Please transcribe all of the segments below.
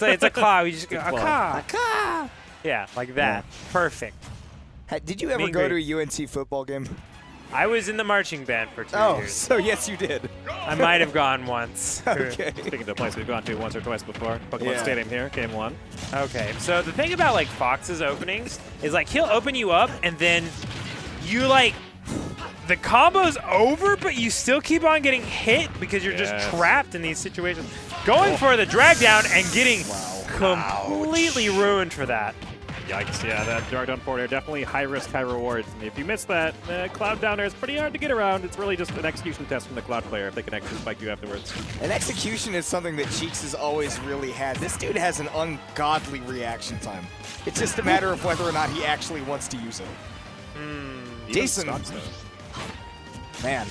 it's a claw. We just go, Aka. Aka. Yeah, like that. Yeah. Perfect. Did you ever go to a UNC football game? I was in the marching band for 2 Oh, years. so yes, you did. I might have gone once. Okay. Speaking of a place we've gone to once or twice before, Pokemon Stadium here, game 1. Okay, so the thing about like Fox's openings is like he'll open you up and then you like the combo's over, but you still keep on getting hit because you're just trapped in these situations. Going for the drag down and getting completely ruined for that. Yikes, yeah, that drag down forward air, definitely high risk, high rewards. And if you miss that, Cloud down air is pretty hard to get around. It's really just an execution test from the Cloud player if they can actually spike you afterwards. And execution is something that Cheeks has always really had. This dude has an ungodly reaction time. It's just a matter of whether or not he actually wants to use it. JaySon, man,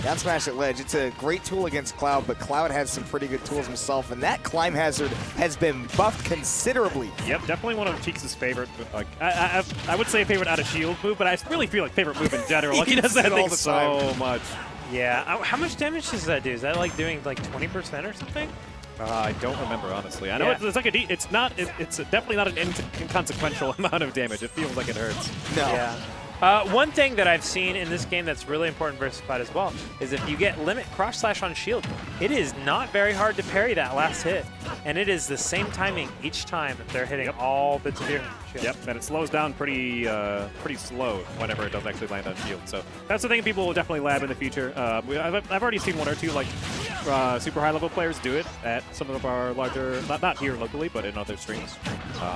down smash at ledge. It's a great tool against Cloud, but Cloud has some pretty good tools himself, and that climb hazard has been buffed considerably. Yep, definitely one of Cheeks' favorite. Like, I would say favorite out of shield move, but I really feel like favorite move in general. Like, he does that thing so much. Yeah, how much damage does that do? Is that like doing like 20% or something? I don't remember, honestly. I know it's like it's definitely not an inconsequential amount of damage. It feels like it hurts. No. Yeah. One thing that I've seen in this game that's really important versus Cloud as well is if you get limit cross slash on shield, it is not very hard to parry that last hit. And it is the same timing each time if they're hitting all bits of your shield. Yep, and it slows down pretty slow whenever it does actually land on shield. So that's the thing people will definitely lab in the future. I've already seen 1 or 2 like super high level players do it at some of our larger, not here locally, but in other streams.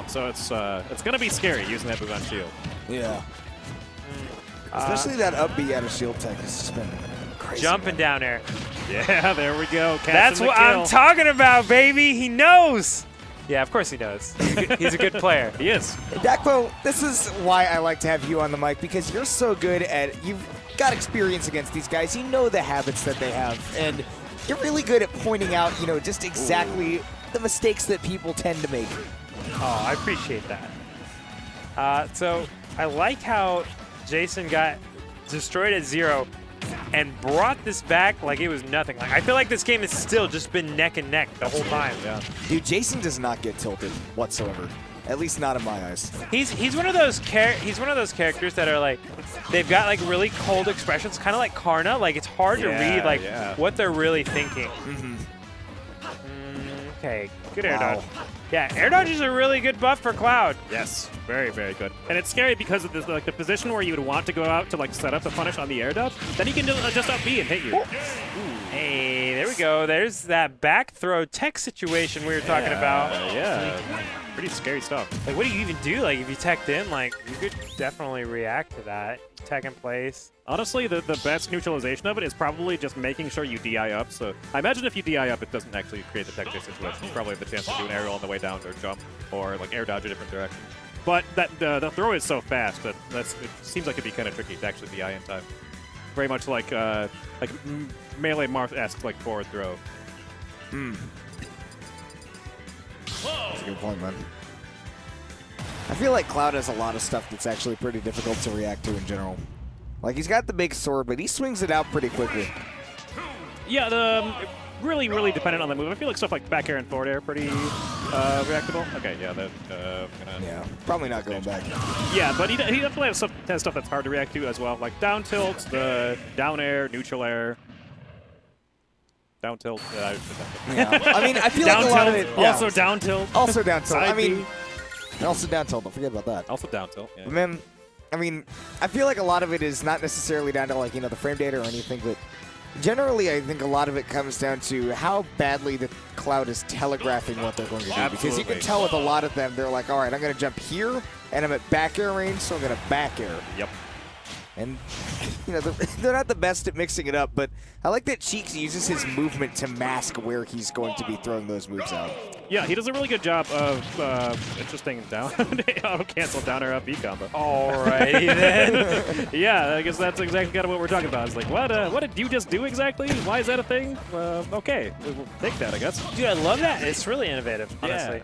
So it's gonna be scary using that move on shield. Yeah. Especially that up B out of shield tech has just been crazy. Jumping down air. Yeah, there we go. That's what I'm talking about, baby. He knows. Yeah, of course he knows. He's a good player. He is. Dakpo, this is why I like to have you on the mic, because you're so good at, you've got experience against these guys. You know the habits that they have, and you're really good at pointing out, you know, just exactly the mistakes that people tend to make. Oh, I appreciate that. So I like how JaySon got destroyed at 0 and brought this back like it was nothing. Like I feel like this game has still just been neck and neck the whole time. Yeah. Dude, JaySon does not get tilted whatsoever. At least not in my eyes. He's one of those characters that are like they've got like really cold expressions, kind of like Karna. Like it's hard to read like what they're really thinking. Okay, good air dodge. Yeah, air dodge is a really good buff for Cloud. Yes, very, very good. And it's scary because of this, like the position where you would want to go out to like set up the punish on the air dodge. Then he can just up B and hit you. Hey, there we go. There's that back throw tech situation we were talking about. Yeah, pretty scary stuff. Like, what do you even do? Like, if you teched in, like, you could definitely react to that. Tech in place. Honestly, the best neutralization of it is probably just making sure you DI up. So I imagine if you DI up, it doesn't actually create the tech chase situation. You probably have the chance to do an aerial on the way down or jump or like air dodge a different direction. But that the throw is so fast that it seems like it'd be kind of tricky to actually DI in time. Very much like melee Marth-esque like forward throw. That's a good point, man. I feel like Cloud has a lot of stuff that's actually pretty difficult to react to in general. Like, he's got the big sword, but he swings it out pretty quickly. Yeah, really, really dependent on the move. I feel like stuff like back air and forward air are pretty reactable. Okay, yeah, yeah, probably not going back. Yeah, but he definitely has stuff that's hard to react to as well, like down tilt, the down air, neutral air. Down tilt. Yeah, I mean, I feel down like a lot tilt, of it. Yeah. Also down tilt. Also down tilt. I mean, B. also down tilt. Don't forget about that. Also down tilt. Yeah. Man, I mean, I feel like a lot of it is not necessarily down to, like, you know, the frame data or anything, but generally I think a lot of it comes down to how badly the Cloud is telegraphing what they're going to do. Absolutely. Because you can tell with a lot of them, they're like, all right, I'm going to jump here, and I'm at back air range, so I'm going to back air. Yep. And, you know, they're not the best at mixing it up, but I like that Cheeks uses his movement to mask where he's going to be throwing those moves out. Yeah, he does a really good job of interesting down auto-cancel down or up B combo. Alrighty then. Yeah, I guess that's exactly kind of what we're talking about. It's like, what did you just do exactly? Why is that a thing? Okay, we'll take that, I guess. Dude, I love that. It's really innovative, honestly.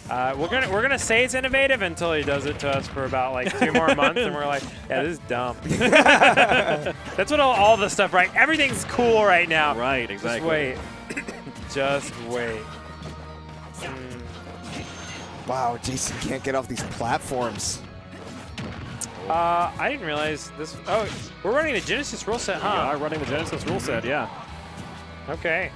Yeah. We're gonna say it's innovative until he does it to us for about like 2 more months, and we're like, yeah, this is dumb. That's what all the stuff, right? Everything's cool right now. Right, exactly. Just wait. Just wait. Wow, JaySon can't get off these platforms. I didn't realize this. Oh, we're running the Genesis rule set, huh? We are running the Genesis rule set, yeah. Okay.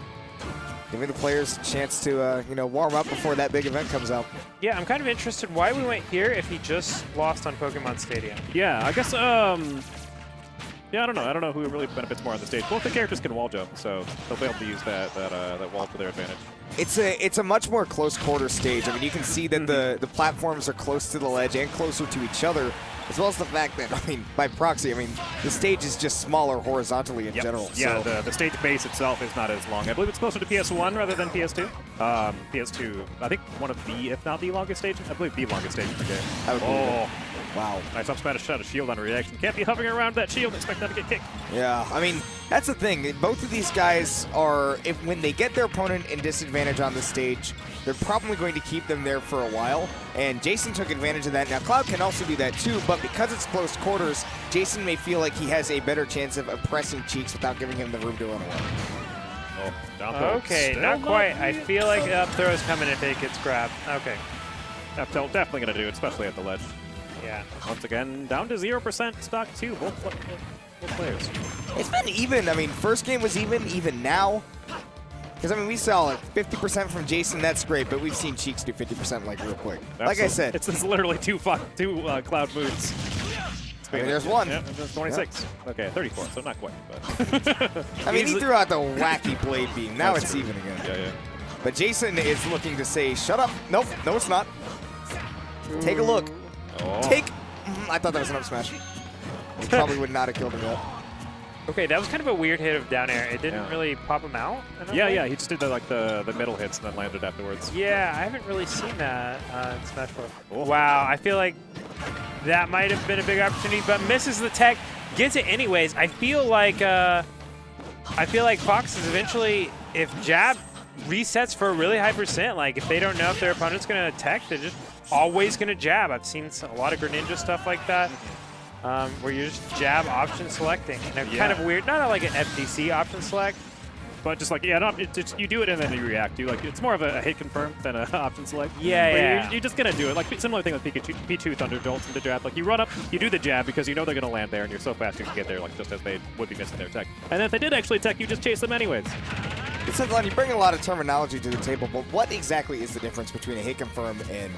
Giving the players a chance to, you know, warm up before that big event comes out. Yeah, I'm kind of interested why we went here if he just lost on Pokemon Stadium. Yeah, I guess, yeah, I don't know. I don't know who really benefits more on the stage. Both the characters can wall jump, so they'll be able to use that wall to their advantage. It's a much more close quarter stage. I mean, you can see that the platforms are close to the ledge and closer to each other, as well as the fact that, I mean, by proxy, I mean, the stage is just smaller horizontally in general. Yeah, so. the stage base itself is not as long. I believe it's closer to PS1 rather than PS2. PS2, I think one of the, if not the longest stage, I believe the longest stage in the game. I would believe it. Wow. Nice up smash shot, a shield on reaction. Can't be hovering around that shield, expect that to get kicked. Yeah, I mean, that's the thing. Both of these guys are, when they get their opponent in disadvantage on the stage, they're probably going to keep them there for a while, and JaySon took advantage of that. Now, Cloud can also do that too, but because it's close quarters, JaySon may feel like he has a better chance of oppressing Cheeks without giving him the room to run away. Oh, down throw. Okay, Still not quite. not I feel like the up throw is coming if it gets grabbed. Okay. Up tilt definitely going to do it, especially at the ledge. Yeah. Once again, down to 0% stock too, both players. It's been even. I mean, first game was even now. Because, I mean, we saw like 50% from JaySon, that's great, but we've seen Cheeks do 50% like real quick. Absolutely. Like I said. It's literally two Cloud moves. I mean, there's one. Yeah, there's 26. Yeah. Okay, 34, so not quite. But I mean, he threw out the wacky blade beam. Now it's even again. Yeah. But JaySon is looking to say, shut up. Nope, no, it's not. Take a look. Oh. I thought that was an up smash. He probably would not have killed him yet. Okay, that was kind of a weird hit of down air. It didn't really pop him out. Yeah, he just did the middle hits and then landed afterwards. Yeah, I haven't really seen that in Smash 4. Oh. Wow, I feel like that might have been a big opportunity, but misses the tech, gets it anyways. I feel like Fox is eventually, if jab resets for a really high percent, like if they don't know if their opponent's going to tech, they're just always going to jab. I've seen a lot of Greninja stuff like that. Where you're just jab option selecting. And they're kind of weird, not like an FTC option select. But just like, you do it and then you react. It's more of a hit confirm than an option select. Yeah. You're just going to do it. Like, similar thing with P2 Thunder Jolts into jab. Like, you run up, you do the jab because you know they're going to land there and you're so fast you can get there, like, just as they would be missing their tech. And if they did actually tech, you just chase them anyways. You bring a lot of terminology to the table, but what exactly is the difference between a hit confirm and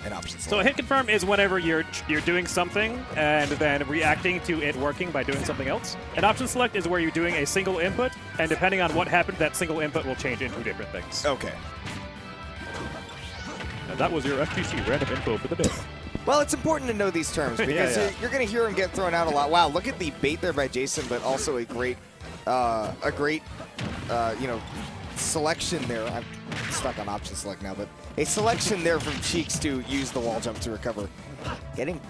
an option select? So a hit confirm is whenever you're doing something and then reacting to it working by doing something else. An option select is where you're doing a single input, and depending on what happened, that single input will change into different things. Okay. And that was your FTC random info for the day. Well, it's important to know these terms because you're going to hear them get thrown out a lot. Wow, look at the bait there by JaySon, but also a great, selection there. I'm stuck on option select now, but a selection there from Cheeks to use the wall jump to recover. Getting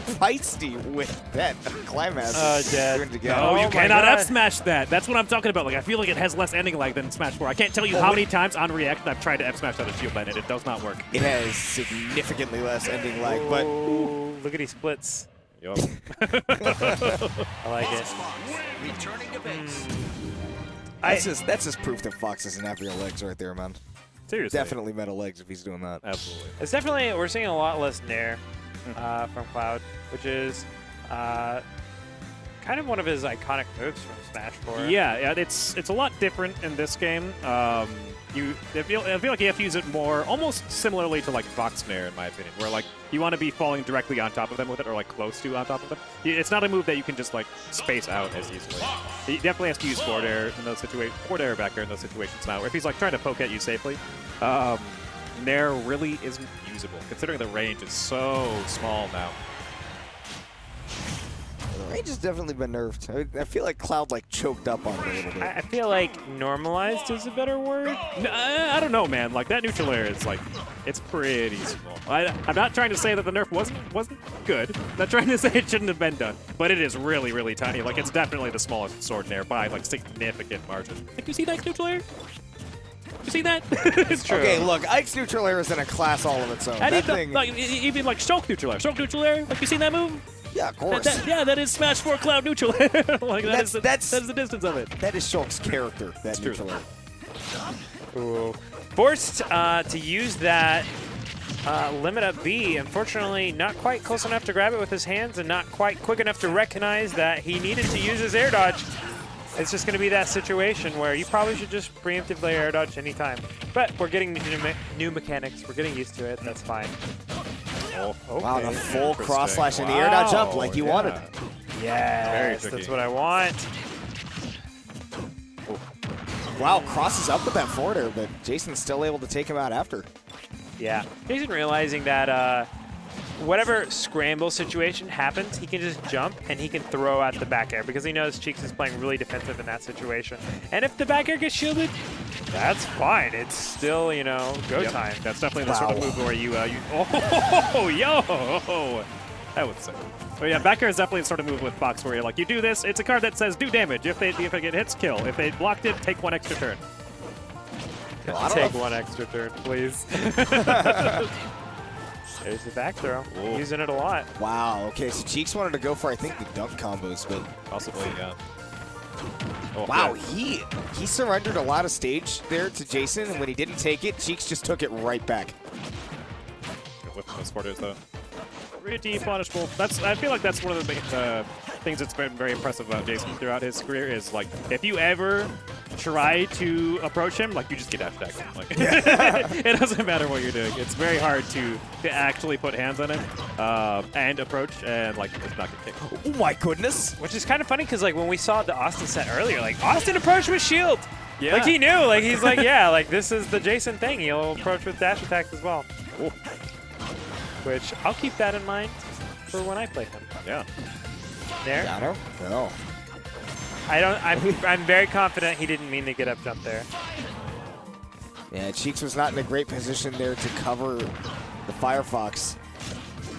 feisty with that climax. No, you cannot F smash that. That's what I'm talking about. Like, I feel like it has less ending lag than Smash 4. I can't tell you how many times on reaction I've tried to F smash out of shield land and it does not work. It has significantly less ending lag, but look at he splits. Yup. I like it. Returning to base. That's just proof that Fox doesn't have real legs right there, man. Seriously. Definitely meta legs if he's doing that. Absolutely. It's definitely, we're seeing a lot less Nair from Cloud, which is kind of one of his iconic moves from Smash 4. Yeah, it's a lot different in this game. I feel like you have to use it more, almost similarly to like Fox Nair in my opinion, where like you want to be falling directly on top of them with it, or like close to on top of them. It's not a move that you can just like space out as easily. He definitely has to use forward air in those situations, forward air back air in those situations now. Or if he's like trying to poke at you safely, Nair really isn't usable considering the range is so small now. The range has definitely been nerfed. I feel like Cloud like choked up on it a little bit. I feel like normalized is a better word. I don't know, man. Like that neutral air is like, it's pretty small. I'm not trying to say that the nerf wasn't good. I'm not trying to say it shouldn't have been done, but it is really, really tiny. Like it's definitely the smallest sword in air by like significant margin. Like you see that neutral air? You see that? It's true. Okay, look, Ike's neutral air is in a class all of its own. That thing, like, even like Shulk neutral air. Shulk neutral air. Like you seen that move? Yeah, of course. That is Smash 4 Cloud neutral air. Like that is the distance of it. That is Shulk's character. That neutral air. Ooh. Forced to use that limit up B. Unfortunately, not quite close enough to grab it with his hands and not quite quick enough to recognize that he needed to use his air dodge. It's just going to be that situation where you probably should just preemptively air dodge anytime. But we're getting new mechanics. We're getting used to it. That's fine. Oh, okay. Wow, the full cross slash and the air dodge up like you wanted. Yes, that's what I want. Wow, crosses up with that forward air, but JaySon's still able to take him out after. Yeah, JaySon realizing that whatever scramble situation happens, he can just jump and he can throw out the back air because he knows Cheeks is playing really defensive in that situation. And if the back air gets shielded, that's fine. It's still, you know, go time. That's definitely the sort of move where you oh, yo, that was sick. But yeah, back air is definitely the sort of move with Fox where you're like, you do this, it's a card that says do damage. If it get hits, kill. If they blocked it, take 1 extra turn. Well, Take 1 extra turn, please. There's the back throw. Ooh. Using it a lot. Wow, okay, so Cheeks wanted to go for, I think, the dunk combos, but... Possibly, yeah. Oh, Wow, yeah. he surrendered a lot of stage there to JaySon, and when he didn't take it, Cheeks just took it right back. With those quarters, though. Pretty punishable. I feel like that's one of the things that's been very impressive about JaySon throughout his career is, like, if you ever try to approach him, like, you just get dash attacked. Like, it doesn't matter what you're doing. It's very hard to actually put hands on him and approach and, like, it's not get kicked. Oh my goodness! Which is kind of funny because, like, when we saw the Austin set earlier, like, Austin approached with shield. Yeah. Like, he knew. Like, he's like, yeah, like, this is the JaySon thing. He'll approach with dash attacks as well. Ooh. Which I'll keep that in mind for when I play him. Yeah. There. Got her? No. I'm very confident he didn't mean to get up jump there. Yeah, Cheeks was not in a great position there to cover the Firefox.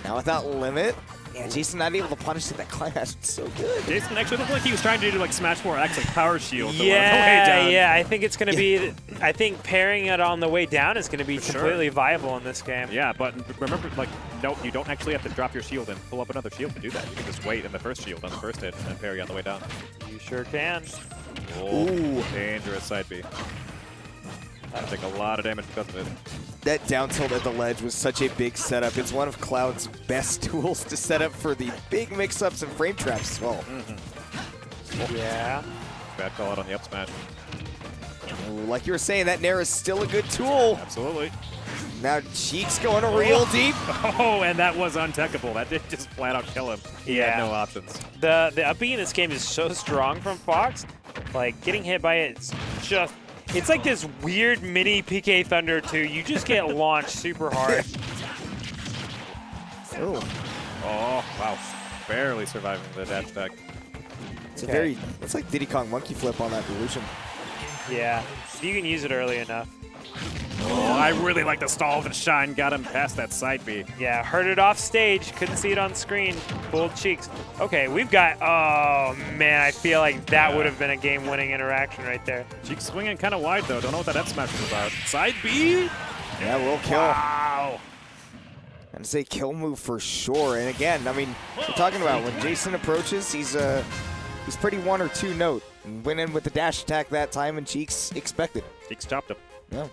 Now without limit, yeah, JaySon not able to punish it. That climb has been so good. JaySon actually looked like he was trying to do like Smash 4X, like power shield. Yeah, the way down. yeah. I think it's going to be. I think pairing it on the way down is going to be completely viable in this game. Yeah, but remember, like, no, you don't actually have to drop your shield and pull up another shield to do that. You can just wait in the first shield on the first hit and then parry on the way down. You sure can. Oh, Ooh. dangerous side B. I take a lot of damage because of it. That down tilt at the ledge was such a big setup. It's one of Cloud's best tools to set up for the big mix-ups and frame traps as well. Yeah. Bad call out on the up smash. Ooh, like you were saying, that Nair is still a good tool. Absolutely. Now Cheeks going real deep. Oh, and that was untechable. That did just flat out kill him. He had no options. The up B in this game is so strong from Fox. Like, getting hit by it's just... It's like this weird mini PK Thunder 2. You just get launched super hard. Oh, wow. Barely surviving the dash attack. it's a very, it's like Diddy Kong monkey flip on that illusion. Yeah. If you can use it early enough. Oh, I really like the stall of the shine. Got him past that side B. Yeah, heard it off stage. Couldn't see it on screen. Bold Cheeks. Okay, we've got... Oh, man, I feel like that would have been a game-winning interaction right there. Cheeks swinging kind of wide, though. Don't know what that F smash is about. Side B? Yeah, we'll kill. Wow. I'd say kill move for sure. And again, I mean, we're talking about when JaySon approaches, he's pretty 1 or 2 note. And went in with the dash attack that time, and Cheeks expected. Cheeks chopped him. Yeah.